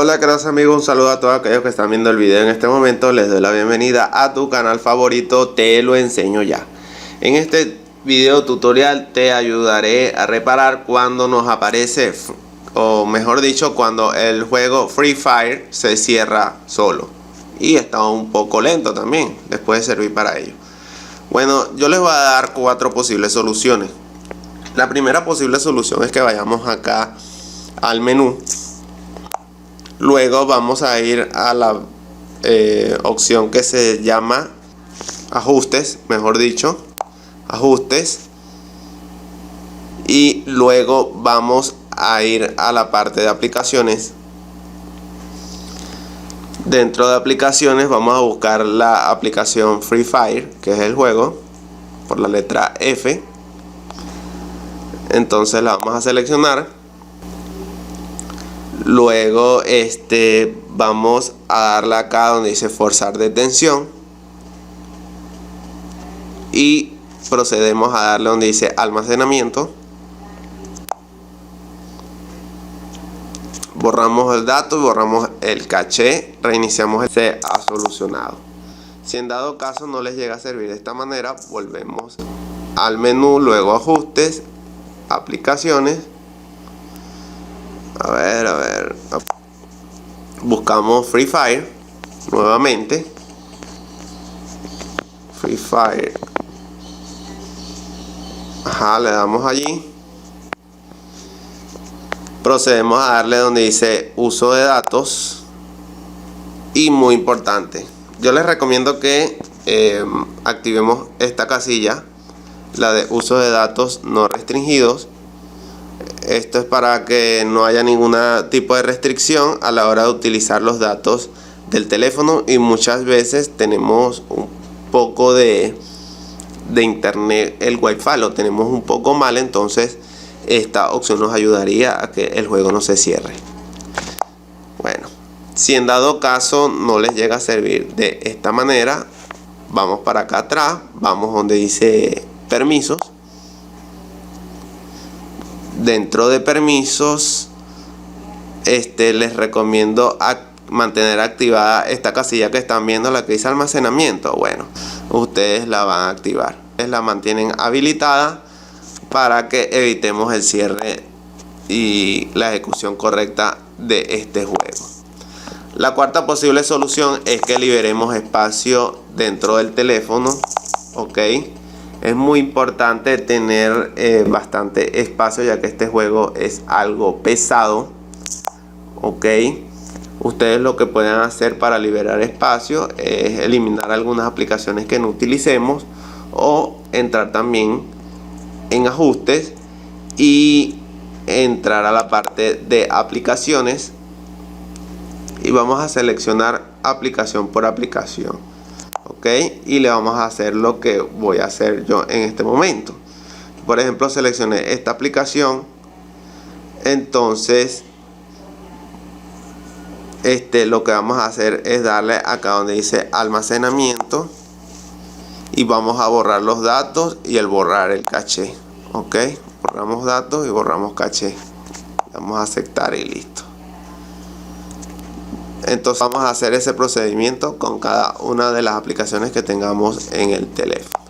Hola queridos amigos, un saludo a todos aquellos que están viendo el video en este momento. Les doy la bienvenida a tu canal favorito, Te lo enseño ya. En este video tutorial te ayudaré a reparar cuando nos aparece, o mejor dicho, cuando el juego Free Fire se cierra solo y está un poco lento también. Les puede servir para ello. Bueno, yo les voy a dar 4 posibles soluciones. La primera posible solución es que vayamos acá al menú. Luego vamos a ir a la opción que se llama ajustes, mejor dicho, ajustes. Y luego vamos a ir a la parte de aplicaciones. Dentro de aplicaciones vamos a buscar la aplicación Free Fire, que es el juego, por la letra F. Entonces la vamos a seleccionar. Luego vamos a darle acá donde dice forzar detención y procedemos a darle donde dice almacenamiento. Borramos el dato y borramos el caché, reiniciamos, se ha solucionado. Si en dado caso no les llega a servir de esta manera, volvemos al menú, luego ajustes, aplicaciones. A ver, buscamos Free Fire nuevamente. Free Fire. Le damos allí. Procedemos a darle donde dice uso de datos. Y muy importante, yo les recomiendo que activemos esta casilla, la de uso de datos no restringidos. Esto es para que no haya ningún tipo de restricción a la hora de utilizar los datos del teléfono, y muchas veces tenemos un poco de internet, el wifi lo tenemos un poco mal, entonces esta opción nos ayudaría a que el juego no se cierre. Bueno, si en dado caso no les llega a servir de esta manera, vamos para acá atrás, vamos donde dice permisos. Dentro de permisos, les recomiendo mantener activada esta casilla que están viendo, la que dice almacenamiento. Bueno, ustedes la van a activar, la mantienen habilitada para que evitemos el cierre y la ejecución correcta de este juego. La cuarta posible solución es que liberemos espacio dentro del teléfono. Ok, es muy importante tener bastante espacio, ya que este juego es algo pesado. Ok, ustedes lo que pueden hacer para liberar espacio es eliminar algunas aplicaciones que no utilicemos, o entrar también en ajustes y entrar a la parte de aplicaciones, y vamos a seleccionar aplicación por aplicación. Ok, y le vamos a hacer lo que voy a hacer yo en este momento. Por ejemplo, seleccioné esta aplicación. Entonces lo que vamos a hacer es darle acá donde dice almacenamiento y vamos a borrar los datos y borrar el caché. Ok, borramos datos y borramos caché, vamos a aceptar y listo. Entonces vamos a hacer ese procedimiento con cada una de las aplicaciones que tengamos en el teléfono.